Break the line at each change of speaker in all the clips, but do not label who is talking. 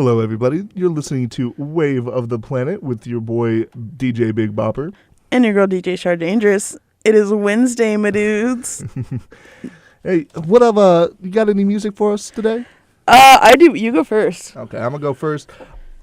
Hello, everybody. You're listening to Wave of the Planet with your boy, DJ Big Bopper.
And your girl, DJ Shar Dangerous. It is Wednesday, my dudes.
Hey, what up? You got any music for us today?
I do. You go first.
Okay, I'm going to go first.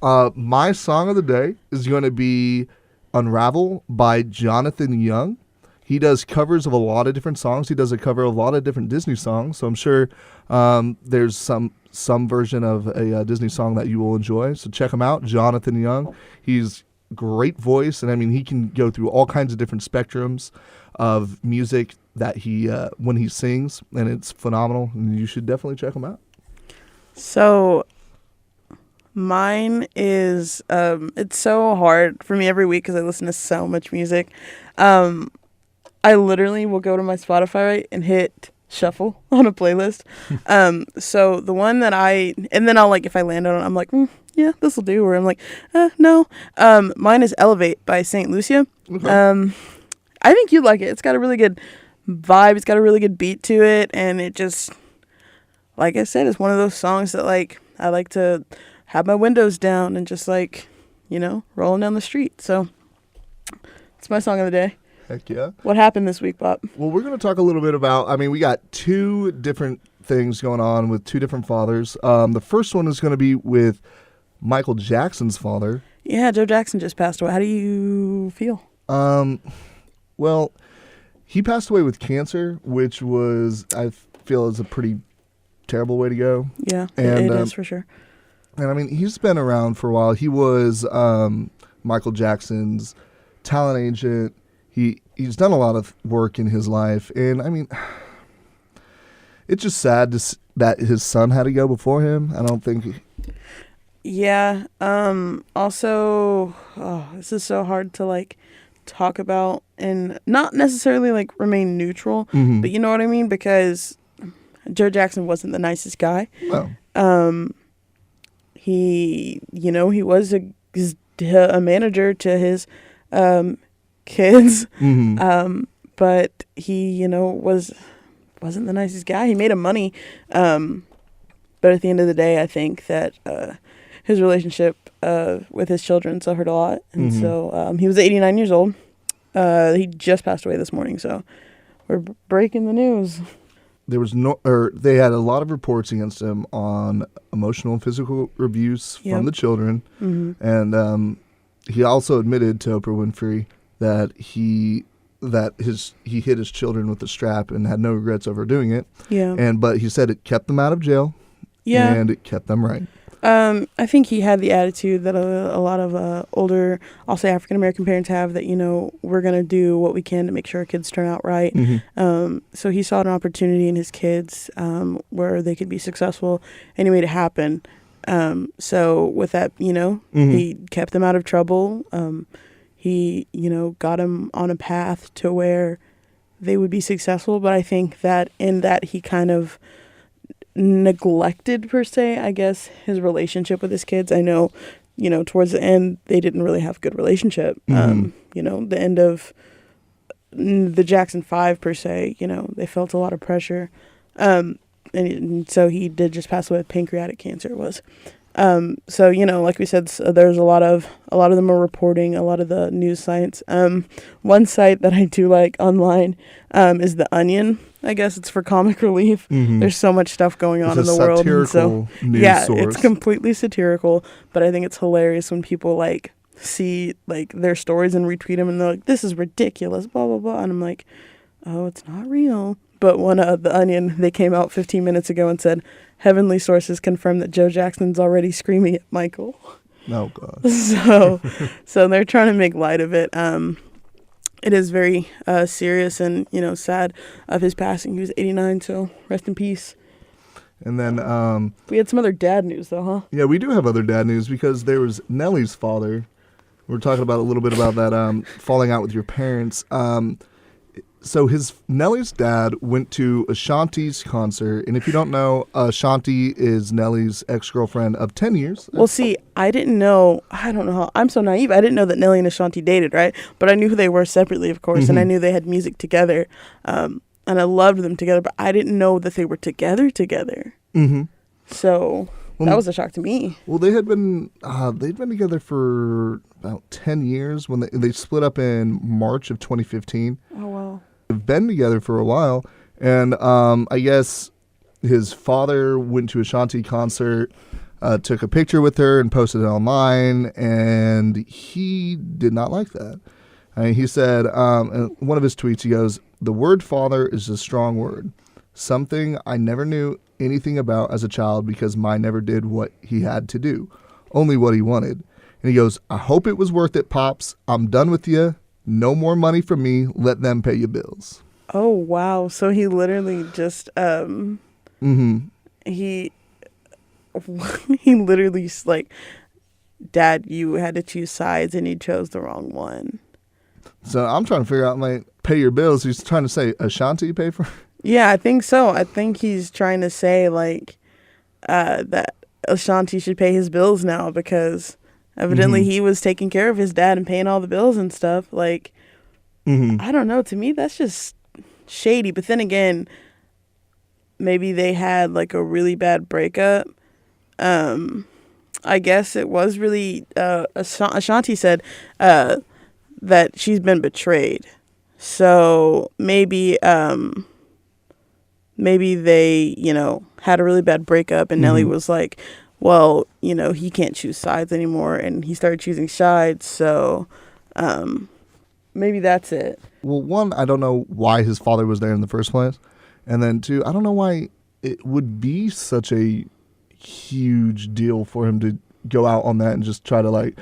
My song of the day is going to be Unravel by Jonathan Young. He does covers of a lot of different songs. He does a cover of a lot of different Disney songs. So I'm sure there's some version of a Disney song that you will enjoy. So check him out, Jonathan Young. He's great voice, and I mean he can go through all kinds of different spectrums of music that he when he sings, and it's phenomenal. And you should definitely check him out.
So mine is it's so hard for me every week because I listen to so much music. I literally will go to my Spotify and hit shuffle on a playlist. So the one that and then I'll if I land on it, I'm like, yeah, this will do. Or I'm like, no. Mine is Elevate by St. Lucia. Okay. I think you'd like it. It's got a really good vibe. It's got a really good beat to it. And it just, like I said, it's one of those songs that I like to have my windows down and just rolling down the street. So it's my song of the day.
Heck yeah.
What happened this week, Bob?
Well, we're going to talk a little bit about, we got two different things going on with two different fathers. The first one is going to be with Michael Jackson's father.
Yeah, Joe Jackson just passed away. How do you feel?
Well, he passed away with cancer, which I feel is a pretty terrible way to go.
Yeah, it is for sure.
And he's been around for a while. He was Michael Jackson's talent agent. He's done a lot of work in his life, and it's just sad that his son had to go before him. I don't think.
Yeah. Also, this is so hard to talk about and not necessarily remain neutral,
mm-hmm.
but you know what I mean, because Joe Jackson wasn't the nicest guy.
No.
He was a manager to his kids,
mm-hmm.
But he wasn't the nicest guy. He made him money, but at the end of the day, I think that his relationship with his children suffered a lot, and
mm-hmm.
so he was 89 years old. He just passed away this morning, so we're breaking the news.
They had a lot of reports against him on emotional and physical abuse from the children,
mm-hmm.
and he also admitted to Oprah Winfrey that he hit his children with a strap and had no regrets over doing it.
Yeah.
But he said it kept them out of jail.
Yeah.
And it kept them right.
I think he had the attitude that a lot of older, I'll say African American parents have, that we're gonna do what we can to make sure our kids turn out right.
Mm-hmm.
So he saw an opportunity in his kids where they could be successful, and he made it happen. So with that,
mm-hmm.
he kept them out of trouble. He, got them on a path to where they would be successful. But I think that in that he kind of neglected, per se, I guess, his relationship with his kids. I know, towards the end, they didn't really have a good relationship.
Mm-hmm.
The end of the Jackson 5, per se, they felt a lot of pressure. And so he did just pass away with pancreatic cancer, it was. So, like we said, there's a lot of them are reporting a lot of the news sites. One site that I do like online is The Onion. I guess it's for comic relief.
Mm-hmm.
There's so much stuff going on in the world.
It's a satirical news source.
It's completely satirical, but I think it's hilarious when people see their stories and retweet them and they're like, this is ridiculous, blah, blah, blah. And I'm like, oh, it's not real. But one of The Onion, they came out 15 minutes ago and said, heavenly sources confirm that Joe Jackson's already screaming at Michael.
Oh, God.
So they're trying to make light of it. It is very serious and, sad of his passing. He was 89, so rest in peace.
And then...
we had some other dad news, though, huh?
Yeah, we do have other dad news because there was Nellie's father. We're talking about a little bit about that falling out with your parents. So Nellie's dad went to Ashanti's concert, and if you don't know, Ashanti is Nellie's ex-girlfriend of 10 years.
Well, see, I don't know how, I'm so naive. I didn't know that Nellie and Ashanti dated, right? But I knew who they were separately, of course,
mm-hmm.
and I knew they had music together, and I loved them together, but I didn't know that they were together.
Mm-hmm.
So That was a shock to me.
Well, they'd been together for about 10 years when they split up in March of 2015.
Oh, wow.
They've been together for a while, and I guess his father went to a Shanti concert, took a picture with her and posted it online, and he did not like that. He said, in one of his tweets, he goes, "The word father is a strong word. Something I never knew anything about as a child because mine never did what he had to do, only what he wanted." And he goes, "I hope it was worth it, Pops. I'm done with you. No more money from me. Let them pay your bills."
Oh, wow. So he literally just, he he literally just like, Dad, you had to choose sides and you chose the wrong one.
So I'm trying to figure out, like, pay your bills. He's trying to say Ashanti pay for.
Yeah, I think so. I think he's trying to say like that Ashanti should pay his bills now because evidently he was taking care of his dad and paying all the bills and stuff. Like, I don't know. To me, that's just shady. But then again, maybe they had like a really bad breakup. I guess it was really Ashanti said that she's been betrayed. So maybe they, had a really bad breakup and Nelly was like, well, he can't choose sides anymore, and he started choosing sides. So maybe that's it.
Well, one, I don't know why his father was there in the first place. And then two, I don't know why it would be such a huge deal for him to go out on that and just try to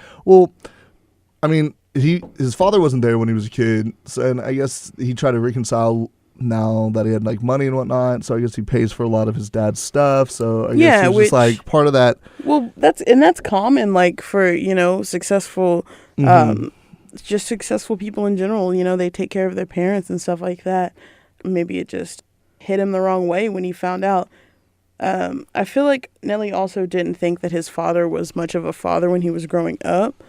his father wasn't there when he was a kid, so, and I guess he tried to reconcile now that he had like money and whatnot, so I guess he pays for a lot of his dad's stuff, so I guess he's just like part of that.
Well, that's common, like, for successful just successful people in general. They take care of their parents and stuff like that. Maybe it just hit him the wrong way when he found out. I feel like Nelly also didn't think that his father was much of a father when he was growing up.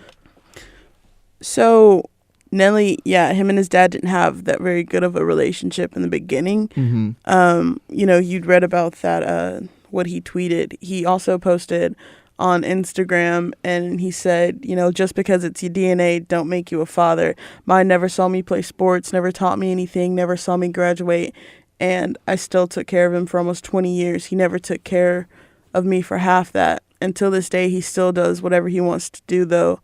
So Nelly, him and his dad didn't have that very good of a relationship in the beginning. You'd read about that, what he tweeted. He also posted on Instagram, and he said, just because it's your DNA, don't make you a father. Mine never saw me play sports, never taught me anything, never saw me graduate, and I still took care of him for almost 20 years. He never took care of me for half that. Until this day, he still does whatever he wants to do, though.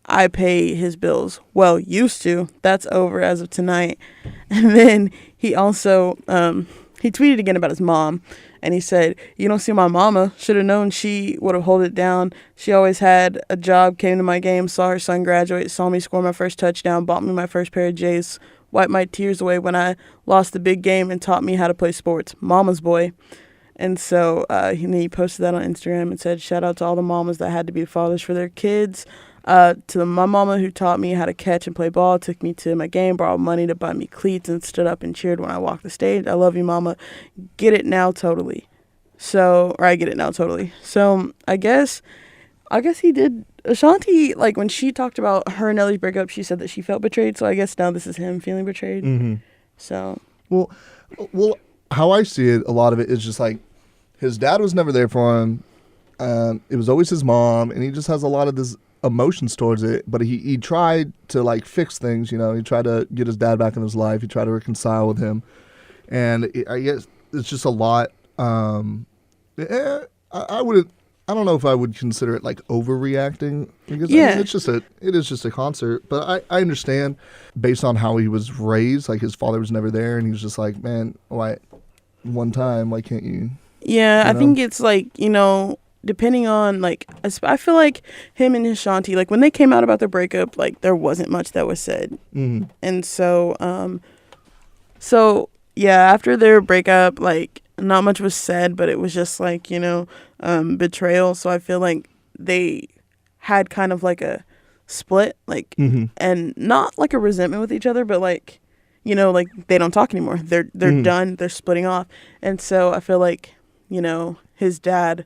I pay his bills. Well, used to. That's over as of tonight. And then he also, he tweeted again about his mom. And he said, "You don't see my mama. Should have known she would have held it down. She always had a job, came to my game, saw her son graduate, saw me score my first touchdown, bought me my first pair of J's, wiped my tears away when I lost the big game, and taught me how to play sports. Mama's boy." And so he posted that on Instagram and said, "Shout out to all the mamas that had to be fathers for their kids. To my mama who taught me how to catch and play ball, took me to my game, borrowed money to buy me cleats, and stood up and cheered when I walked the stage. I love you, mama. Get it now, totally." I get it now, totally. So I guess he did. Ashanti, like, when she talked about her and Nelly's breakup, she said that she felt betrayed. So I guess now this is him feeling betrayed. So.
Well, how I see it, a lot of it is just like his dad was never there for him. It was always his mom, and he just has a lot of this emotions towards it, but he tried to like fix things. He tried to get his dad back in his life. He tried to reconcile with him, and I guess it's just a lot. I don't know if I would consider it like overreacting, because it is just a concert. But I understand, based on how he was raised, like his father was never there, and he was just like, man, why one time, why can't you?
Yeah, I think it's like, depending on, like, I feel like him and Ashanti, like, when they came out about their breakup, like, there wasn't much that was said. And so, after their breakup, like, not much was said, but it was just like, betrayal. So I feel like they had kind of like a split, like, and not like a resentment with each other, but like, like they don't talk anymore. They're done. They're splitting off. And so I feel like, his dad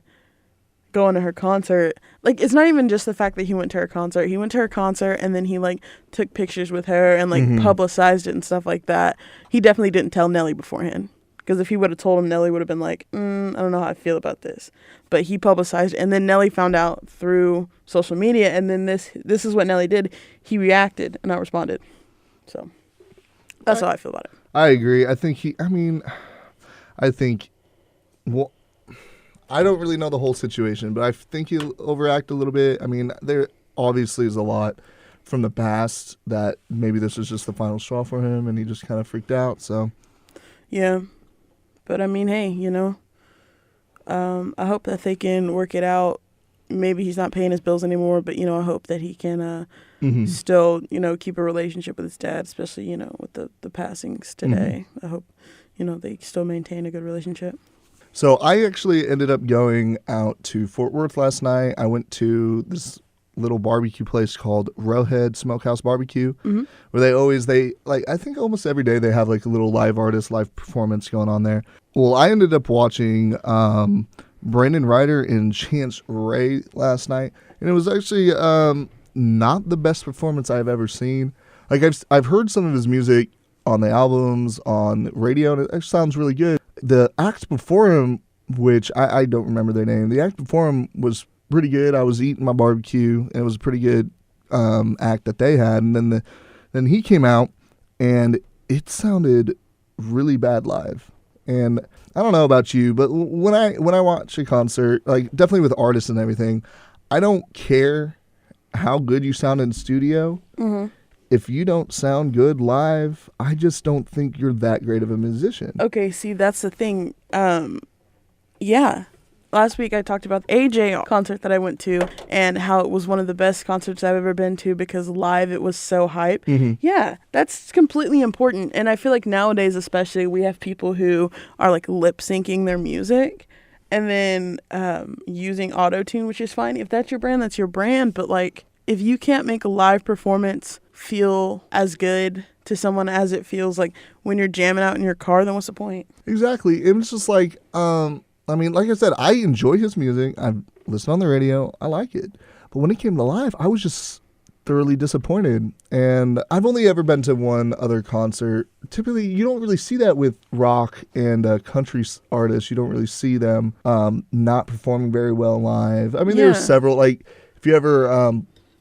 going to her concert, like, it's not even just the fact that he went to her concert. He went to her concert, and then he like took pictures with her and like publicized it and stuff like that. He definitely didn't tell Nelly beforehand. Because if he would have told him, Nelly would have been like, I don't know how I feel about this. But he publicized it, and then Nelly found out through social media, and then this is what Nelly did. He reacted and not responded. So that's how I feel about it.
I agree. I think well, I don't really know the whole situation, but I think he overacted a little bit. I mean, there obviously is a lot from the past that maybe this was just the final straw for him, and he just kind of freaked out. So,
yeah. But I mean, hey, I hope that they can work it out. Maybe he's not paying his bills anymore, but I hope that he can still keep a relationship with his dad, especially with the passings today. I hope they still maintain a good relationship.
So I actually ended up going out to Fort Worth last night. I went to this little barbecue place called Rowhead Smokehouse Barbecue, where I think almost every day they have like a little live performance going on there. Well, I ended up watching Brandon Ryder and Chance Ray last night, and it was actually not the best performance I've ever seen. Like I've heard some of his music on the albums, on the radio, and it sounds really good. The act before him, which I don't remember their name, the act before him was pretty good. I was eating my barbecue, and it was a pretty good act that they had. And then he came out, and it sounded really bad live. And I don't know about you, but when I watch a concert, like definitely with artists and everything, I don't care how good you sound in studio. If you don't sound good live, I just don't think you're that great of a musician.
Okay, see, that's the thing. Yeah. Last week I talked about the AJ concert that I went to and how it was one of the best concerts I've ever been to because live it was so hype. Yeah, that's completely important. And I feel like nowadays especially we have people who are like lip syncing their music and then using auto-tune, which is fine. If that's your brand, that's your brand. But like if you can't make a live performance feel as good to someone as it feels like when you're jamming out in your car, then what's the point?
Exactly. It was just like, I mean, like I said, I enjoy his music. I've listened on the radio. I like it. But when it came to live, I was just thoroughly disappointed. And I've only ever been to one other concert. Typically, you don't really see that with rock and country artists. You don't really see them not performing very well live. I mean, there are several. Like, if you ever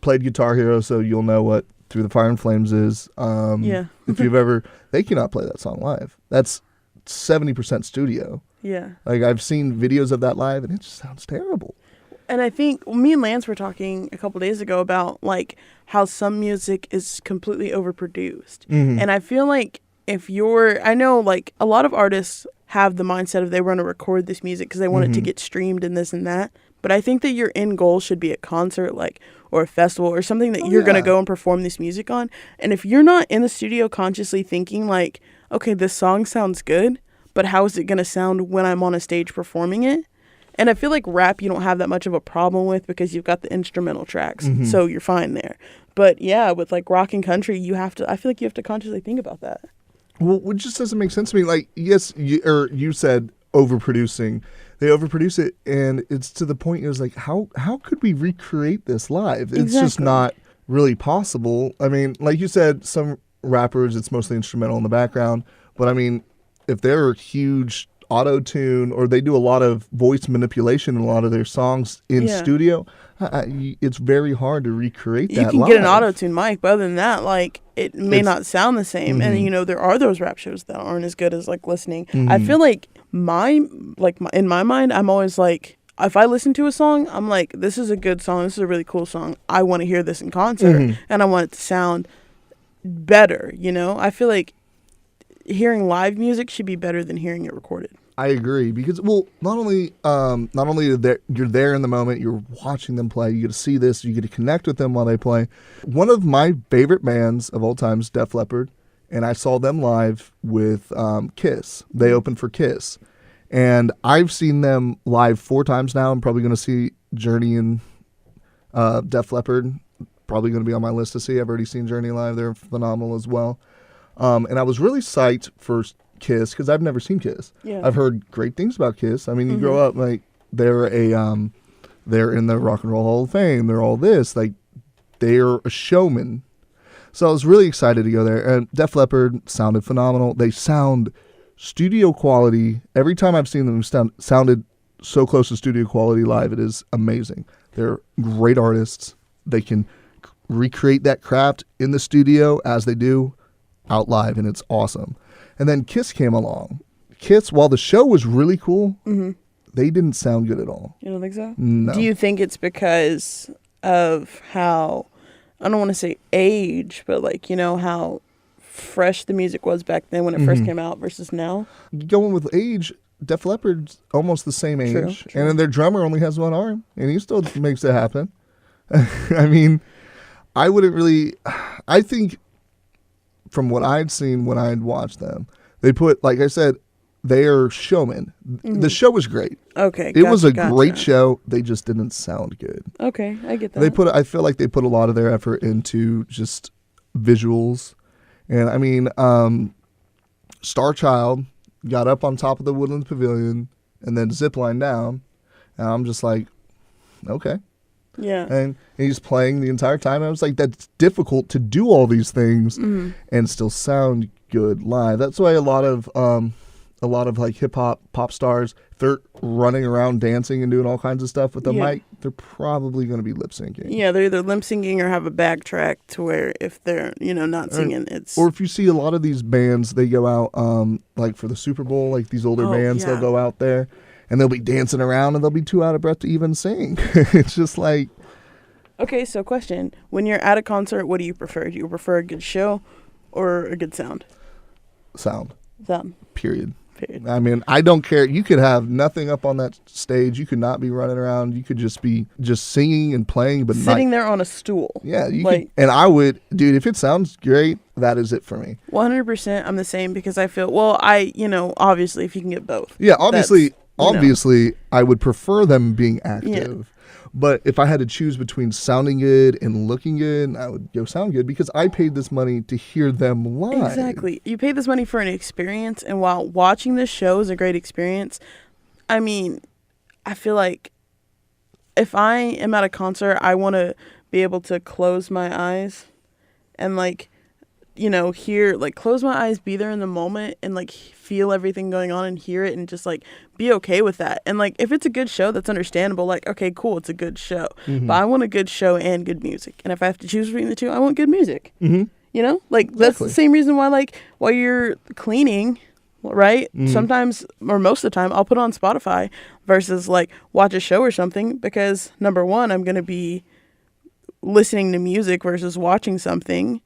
played Guitar Hero, so you'll know what Through the Fire and Flames is. If you've ever, they cannot play that song live. That's 70% studio.
Yeah.
Like I've seen videos of that live and it just sounds terrible.
And I think me and Lance were talking a couple days ago about like how some music is completely overproduced. And I feel like I know like a lot of artists have the mindset of they want to record this music because they want it to get streamed and this and that. But I think that your end goal should be a concert like or a festival or something that you're going to go and perform this music on. And if you're not in the studio consciously thinking like, okay, this song sounds good, but how is it going to sound when I'm on a stage performing it? And I feel like rap you don't have that much of a problem with because you've got the instrumental tracks. So you're fine there. But yeah, with like rock and country, I feel like you have to consciously think about that.
Well, it just doesn't make sense to me. Like, yes, you said overproducing. They overproduce it, and it's to the point it was like, how could we recreate this live? It's just not really possible. I mean, like you said, some rappers, it's mostly instrumental in the background. But I mean, if they're huge auto-tune or they do a lot of voice manipulation in a lot of their songs in studio, it's very hard to recreate that live.
You can get an auto-tune mic, but other than that, like, it may not sound the same. And, there are those rap shows that aren't as good as, like, listening. I feel like in my mind, I'm always like, if I listen to a song, I'm like, this is a good song. This is a really cool song. I want to hear this in concert. And I want it to sound better, I feel like hearing live music should be better than hearing it recorded.
I agree because, well, not only you're there in the moment, you're watching them play, you get to see this, you get to connect with them while they play. One of my favorite bands of all time is Def Leppard, and I saw them live with Kiss. They opened for Kiss, and I've seen them live 4 times now. I'm probably going to see Journey and Def Leppard. Probably going to be on my list to see. I've already seen Journey live. They're phenomenal as well. And I was really psyched for Kiss because I've never seen Kiss. Yeah. I've heard great things about Kiss. I mean, you grow up like they're in the Rock and Roll Hall of Fame. They're all this, like they're a showman. So I was really excited to go there. And Def Leppard sounded phenomenal. They sound studio quality, every time I've seen them sounded so close to studio quality live, it is amazing. They're great artists. They can recreate that craft in the studio as they do out live, and it's awesome. And then Kiss came along. Kiss, while the show was really cool, they didn't sound good at all.
You don't think so?
No.
Do you think it's because of how, I don't want to say age, but like, you know, how fresh the music was back then when it first came out versus now?
Going with age, Def Leppard's almost the same age.
True.
And then their drummer only has one arm, and he still makes it happen. I mean, I wouldn't really... I think from what I'd seen when I'd watched them, they put, like I said, they are showmen. The show was great.
Okay,
It was a great show. They just didn't sound good.
Okay, I get that.
I feel like they put a lot of their effort into just visuals. And I mean, Star Child got up on top of the Woodlands Pavilion and then ziplined down. And I'm just like, okay.
Yeah.
And he's playing the entire time. I was like, that's difficult to do all these things and still sound good live. That's why a lot of like hip hop pop stars, they're running around dancing and doing all kinds of stuff with the mic. They're probably going to be lip syncing.
Yeah, they're either lip syncing or have a backtrack to where if they're, you know, not singing, it's...
Or if you see a lot of these bands, they go out like for the Super Bowl, like these older bands, they'll go out there and they'll be dancing around and they'll be too out of breath to even sing. It's just like...
Okay, so question. When you're at a concert, what do you prefer? Do you prefer a good show or a good sound?
Sound.
Sound.
Period. I mean, I don't care. You could have nothing up on that stage. You could not be running around. You could just be singing and playing, but
sitting there on a stool.
Yeah, you could, and I would, dude. If it sounds great, that is it for me.
100%. I'm the same because I feel obviously if you can get both.
Yeah, obviously, I would prefer them being active. Yeah. But if I had to choose between sounding good and looking good, I would go sound good because I paid this money to hear them live.
Exactly. You paid this money for an experience, and while watching this show is a great experience, I mean, I feel like if I am at a concert, I want to be able to close my eyes and, like, you know, close my eyes, be there in the moment and, like, feel everything going on and hear it and just, like, be okay with that. And, like, if it's a good show, that's understandable. Like, okay, cool, it's a good show. But I want a good show and good music. And if I have to choose between the two, I want good music. You know? Like, that's the same reason why, like, while you're cleaning, right? Sometimes, or most of the time, I'll put on Spotify versus, like, watch a show or something because, number one, I'm going to be listening to music versus watching something.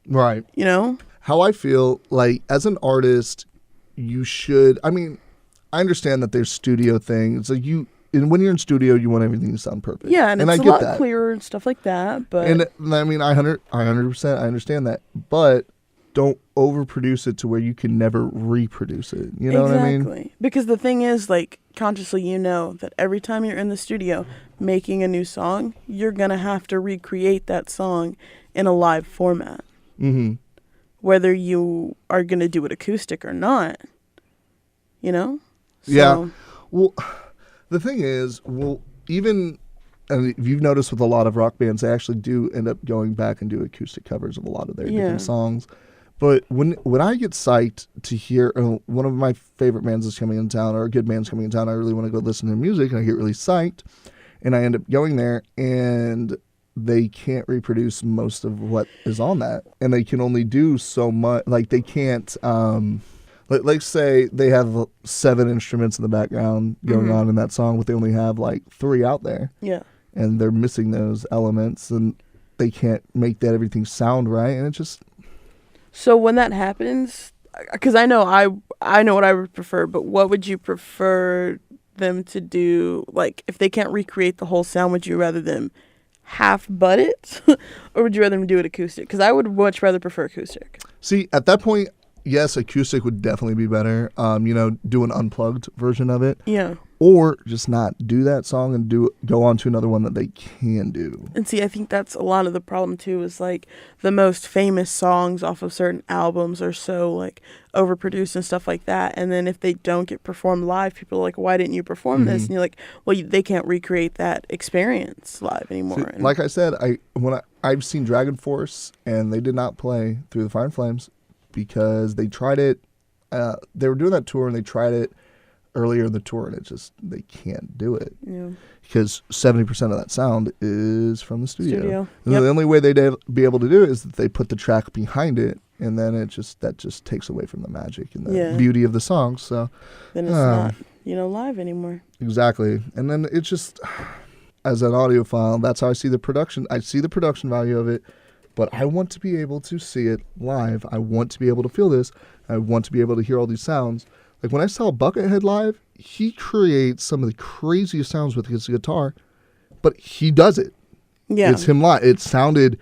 Right.
You know?
How I feel, like, as an artist, you should, I mean, I understand that there's studio things. Like, and when you're in studio, you want everything to sound perfect.
Yeah, and it's
I
a
get
lot
that.
clearer and stuff like that. But
and I mean, I 100% I understand that. But don't overproduce it to where you can never reproduce it. You know what I mean?
Exactly. Because the thing is, like, consciously you know that every time you're in the studio making a new song, you're going to have to recreate that song in a live format. Whether you are going to do it acoustic or not, you know? So,
yeah. Well, the thing is, even, and if you've noticed with a lot of rock bands, they actually do end up going back and do acoustic covers of a lot of their different songs. But when I get psyched to hear one of my favorite bands is coming in town or a good band's coming in town, I really want to go listen to their music, and I get really psyched, and I end up going there, and they can't reproduce most of what is on that, and they can only do so much. Like, they can't let's say they have 7 instruments in the background going on in that song, but they only have like 3 out there, and they're missing those elements, and they can't make that everything sound right, and it just...
So when that happens, because I know what I would prefer, but what would you prefer them to do? Like, if they can't recreate the whole sound, would you rather them half butt it or would you rather them do it acoustic? Because I would much rather prefer acoustic.
See, at that point, yes, acoustic would definitely be better. Do an unplugged version of it. Yeah. Or just not do that song and go on to another one that they can do.
And see, I think that's a lot of the problem too, is like the most famous songs off of certain albums are so like overproduced and stuff like that. And then if they don't get performed live, people are like, why didn't you perform this? And you're like, well, they can't recreate that experience live anymore.
See, like I said, I've seen Dragon Force and they did not play Through the Fire and Flames because they tried it. they were doing that tour and they tried it earlier in the tour and they can't do it.
Yeah.
Because 70% of that sound is from the studio. And
Yep.
the only way they'd be able to do it is that they put the track behind it, and then that just takes away from the magic and the beauty of the song. So
then it's not, live anymore.
Exactly. And then it's just, as an audiophile, that's how I see the production. I see the production value of it, but I want to be able to see it live. I want to be able to feel this. I want to be able to hear all these sounds. Like when I saw Buckethead live, he creates some of the craziest sounds with his guitar, but he does it.
Yeah.
It's him live. It sounded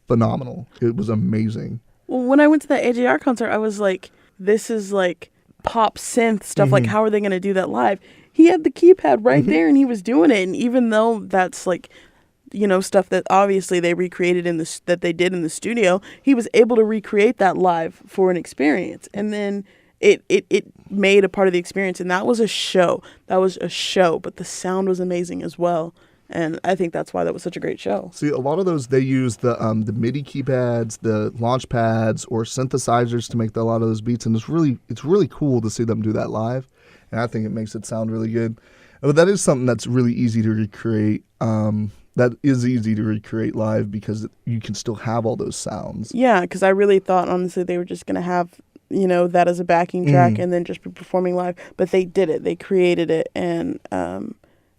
phenomenal. It was amazing.
Well, when I went to that AJR concert, I was like, this is like pop synth stuff. Like, how are they going to do that live? He had the keypad right there and he was doing it. And even though that's like, stuff that obviously they recreated that they did in the studio, he was able to recreate that live for an experience. And then it made a part of the experience, and that was a show. But the sound was amazing as well, and I think that's why that was such a great show.
See, a lot of those, they use the MIDI keypads, the launch pads, or synthesizers to make a lot of those beats, and it's really cool to see them do that live, and I think it makes it sound really good. But that is something that's really easy to recreate. That is easy to recreate live because you can still have all those sounds. Yeah,
because I really thought, honestly, they were just going to have that as a backing track and then just be performing live. But they did it. They created it, and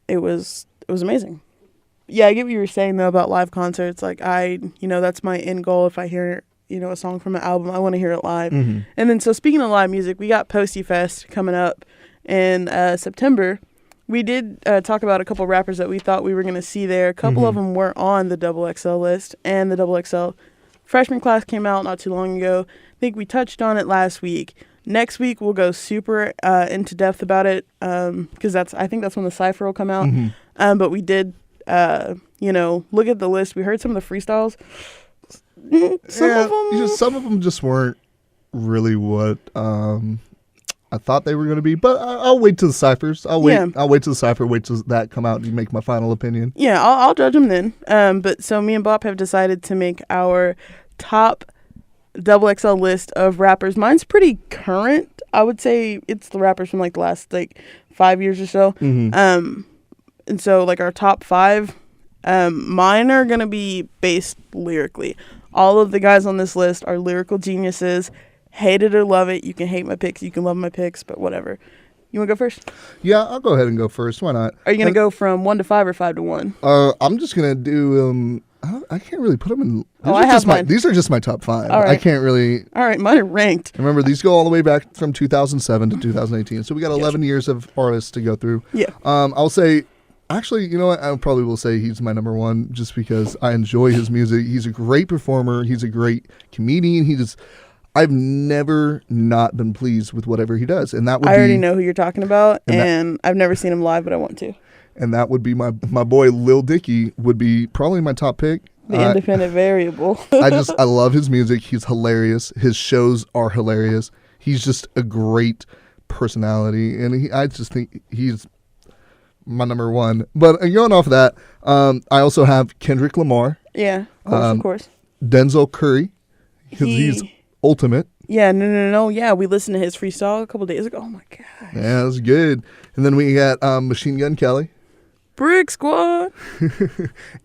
it was amazing. Yeah, I get what you were saying, though, about live concerts. Like, that's my end goal. If I hear, a song from an album, I want to hear it live. And then, so speaking of live music, we got Posty Fest coming up in September. We did talk about a couple rappers that we thought we were going to see there. A couple of them were on the XXL list, and the XXL freshman class came out not too long ago. I think we touched on it last week. Next week we'll go super into depth about it because I think that's when the Cypher will come out. But we did, look at the list. We heard some of the freestyles.
Some of them just weren't really what I thought they were going to be. But I'll wait till the Cyphers. I'll wait till the Cypher. Wait till that come out and make my final opinion.
Yeah, I'll judge them then. But so me and Bob have decided to make our top XXL list of rappers. Mine's pretty current. I would say it's the rappers from like the last 5 years or so. And so like our top 5, mine are gonna be based lyrically. All of the guys on this list are lyrical geniuses. Hate it or love it. You can hate my picks. You can love my picks, but whatever. You want to go first?
Yeah, I'll go ahead and go first. Why not?
Are you going to go from 1 to 5 or 5 to 1?
I'm just going to do, I can't really put them in.
I have mine.
These are just my top 5.
All right.
I can't really.
All right, mine are ranked.
Remember, these go all the way back from 2007 to 2018. So we got 11 years of artists to go through.
Yeah.
I'll say, actually, you know what? I probably will say he's my number 1 just because I enjoy his music. He's a great performer. He's a great comedian. I've never not been pleased with whatever he does, and that would
I already know who you're talking about, and I've never seen him live, but I want to.
And that would be my boy Lil Dicky would be probably my top pick.
The independent variable.
I love his music. He's hilarious. His shows are hilarious. He's just a great personality, and I just think he's my number 1. But going off of that, I also have Kendrick Lamar.
Yeah, of course.
Denzel Curry, because he's ultimate.
Yeah, no. Yeah, we listened to his freestyle a couple days ago. Oh my gosh.
Yeah, that's good. And then we got Machine Gun Kelly.
Brick Squad.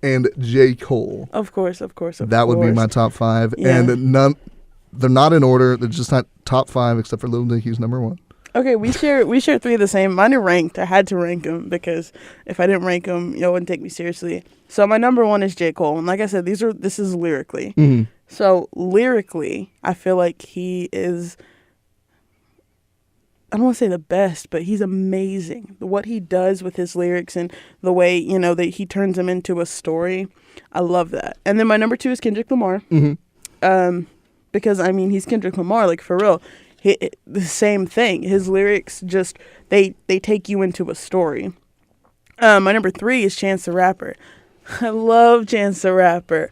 And J. Cole.
Of course.
That would be my top 5.
Yeah.
And they're not in order. They're just not top 5 except for Lil Dicky's number 1.
Okay, we share 3 of the same. Mine are ranked. I had to rank them because if I didn't rank them, you wouldn't take me seriously. So my number 1 is J. Cole. And like I said, this is lyrically. So lyrically, I feel like he is, I don't want to say the best, but he's amazing. What he does with his lyrics and the way, that he turns them into a story. I love that. And then my number 2 is Kendrick Lamar. Because, he's Kendrick Lamar, like for real. The same thing. His lyrics just, they take you into a story. My number 3 is Chance the Rapper. I love Chance the Rapper.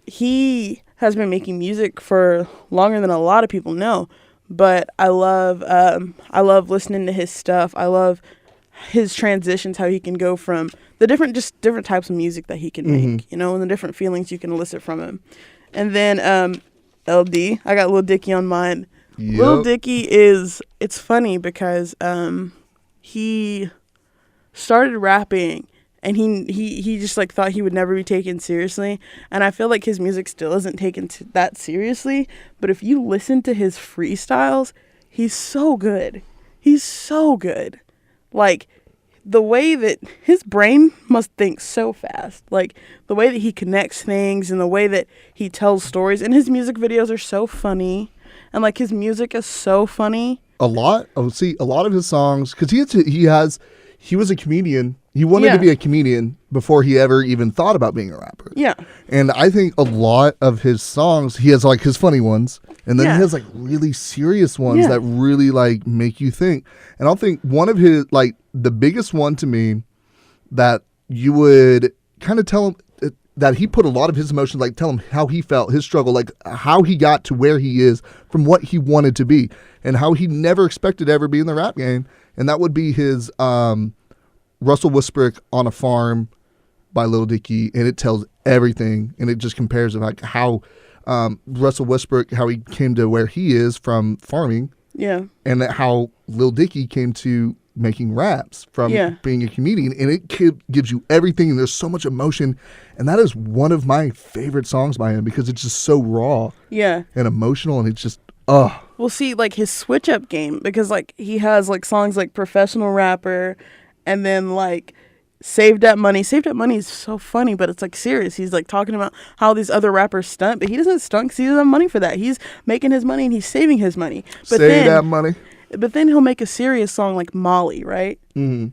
He has been making music for longer than a lot of people know, but I love listening to his stuff. I love his transitions, how he can go from the different types of music that he can make, and the different feelings you can elicit from him. And then LD, I got Lil Dicky on mine. Lil
Yep.
Dicky is, it's funny because he started rapping and he just like thought he would never be taken seriously, and I feel like his music still isn't taken that seriously, but if you listen to his freestyles, he's so good. He's so good. Like, the way that his brain must think so fast, like the way that he connects things and the way that he tells stories, and his music videos are so funny, and like his music is so funny.
A lot of his songs, because he was a comedian. He wanted
Yeah.
to be a comedian before he ever even thought about being a rapper.
Yeah.
And I think a lot of his songs, he has like his funny ones, and then
Yeah.
he has like really serious ones
Yeah.
that really like make you think. And I think one of his, like the biggest one to me that you would kind of tell him that he put a lot of his emotions, like tell him how he felt, his struggle, like how he got to where he is from what he wanted to be, and how he never expected to ever be in the rap game. And that would be his Russell Westbrook on a Farm by Lil Dicky, and it tells everything, and it just compares like how Russell Westbrook, how he came to where he is from farming,
Yeah.
and how Lil Dicky came to making raps from
Yeah.
being a comedian, and it gives you everything, and there's so much emotion, and that is one of my favorite songs by him because it's just so raw
Yeah.
and emotional, and it's just
We'll see like his switch up game, because like he has like songs like Professional Rapper, and then like Save That Money. Save That Money is so funny, but it's like serious. He's like talking about how these other rappers stunt, but he doesn't stunt because he doesn't have money for that. He's making his money and he's saving his money. But
Save That Money.
But then he'll make a serious song like Molly, right?
Mm-hmm.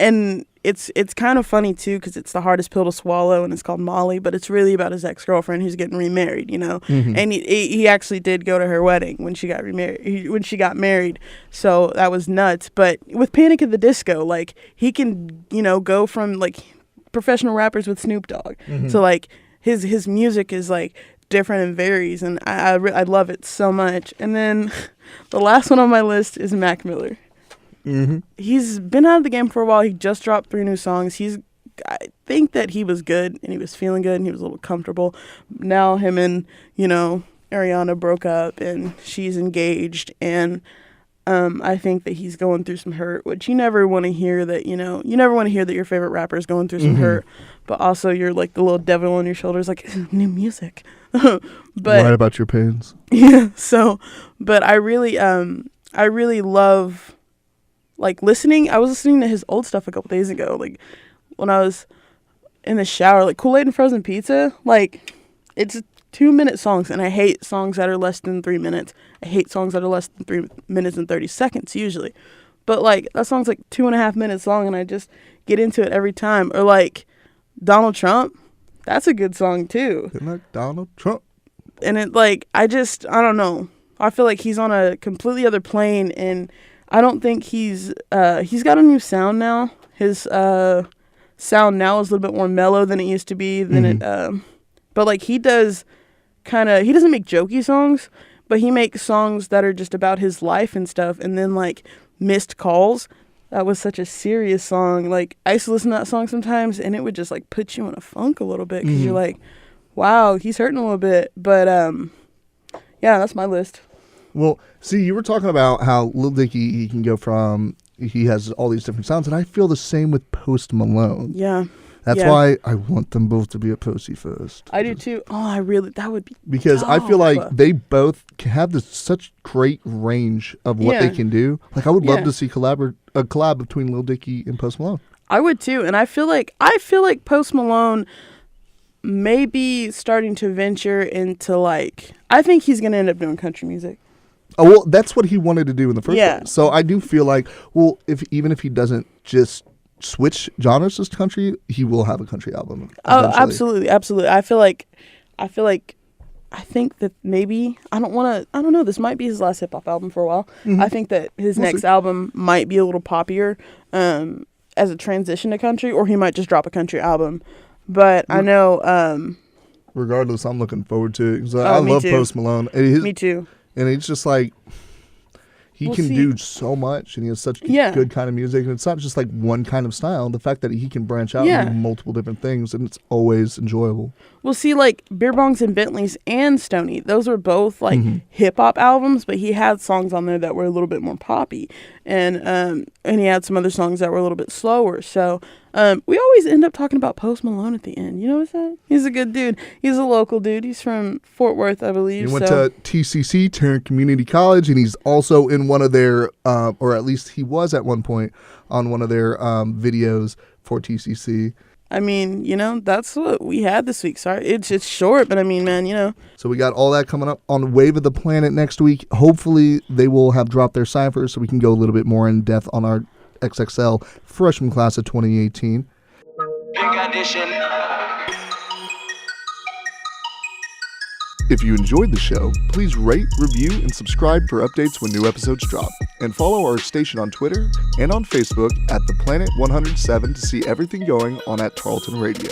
And it's kind of funny too, because it's the hardest pill to swallow, and it's called Molly, but it's really about his ex-girlfriend who's getting remarried, you know.
Mm-hmm.
And he actually did go to her wedding when she got married, so that was nuts. But with Panic at the Disco, like he can, you know, go from like Professional Rappers with Snoop Dogg,
Mm-hmm.
so like his music is like different and varies, and I love it so much. And then the last one on my list is Mac Miller.
Mm-hmm.
He's been out of the game for a while. He just dropped 3 new songs. I think that he was good and he was feeling good and he was a little comfortable. Now him and, you know, Ariana broke up and she's engaged, and I think that he's going through some hurt, which you never want to hear that, you know, you never want to hear that your favorite rapper is going through some
Mm-hmm.
hurt, but also you're like the little devil on your shoulders, like new music. But
Write about your pains.
yeah, so, but I really love like listening. I was listening to his old stuff a couple days ago, like when I was in the shower, like Kool-Aid and Frozen Pizza. Like, it's 2-minute songs, and I hate songs that are less than 3 minutes. I hate songs that are less than 3 minutes and 30 seconds usually. But like that song's like 2.5 minutes long, and I just get into it every time. Or like Donald Trump, that's a good song too.
Like Donald Trump.
And it like I don't know. I feel like he's on a completely other plane, and I don't think he's got a new sound now. His sound now is a little bit more mellow than it used to be. But like he doesn't make jokey songs, but he makes songs that are just about his life and stuff. And then like Missed Calls, that was such a serious song. Like I used to listen to that song sometimes, and it would just like put you in a funk a little bit, because you're like, wow, he's hurting a little bit. But yeah, that's my list.
Well, see, you were talking about how Lil Dicky, he can go from, he has all these different sounds, and I feel the same with Post Malone.
Yeah.
That's
Yeah.
why I want them both to be a Posty first.
I do too. Oh, that would be
Because I feel like
dope.
they both have such great range of what they
Yeah.
can do. Like, I would love
Yeah.
to see a collab between Lil Dicky and Post Malone.
I would too, and I feel like Post Malone may be starting to venture into like, I think he's gonna end up doing country music.
Oh, well, that's what he wanted to do in the first
Yeah.
place. So I do feel like, well, even if he doesn't just switch genres to country, he will have a country album.
Oh,
eventually.
absolutely. I think that maybe I don't know. This might be his last hip hop album for a while.
Mhm.
I think that his
We'll
next
see.
album might be a little poppier, as a transition to country, or he might just drop a country album. But I know,
Regardless, I'm looking forward to it. 'Cause I
me
love
too.
Post Malone.
me too.
And it's just like, he
Well,
can
see-
do so much, and he has such
Yeah.
good kind of music. And it's not just like one kind of style. The fact that he can branch out
Yeah.
and do multiple different things, and it's always enjoyable.
Well, see, like Beer Bongs and Bentleys and Stoney, those were both like hip hop albums, but he had songs on there that were a little bit more poppy, and he had some other songs that were a little bit slower. So we always end up talking about Post Malone at the end. You notice that? He's a good dude. He's a local dude. He's from Fort Worth, I believe.
He went
so.
to TCC, Tarrant Community College, and he's also in one of their, or at least he was at one point on one of their videos for TCC.
I mean, that's what we had this week. Sorry, it's short, but I mean, man,
So we got all that coming up on Wave of the Planet next week. Hopefully they will have dropped their ciphers so we can go a little bit more in depth on our XXL freshman class of 2018.
Big audition.
If you enjoyed the show, please rate, review, and subscribe for updates when new episodes drop. And follow our station on Twitter and on Facebook at The Planet 107 to see everything going on at Tarleton Radio.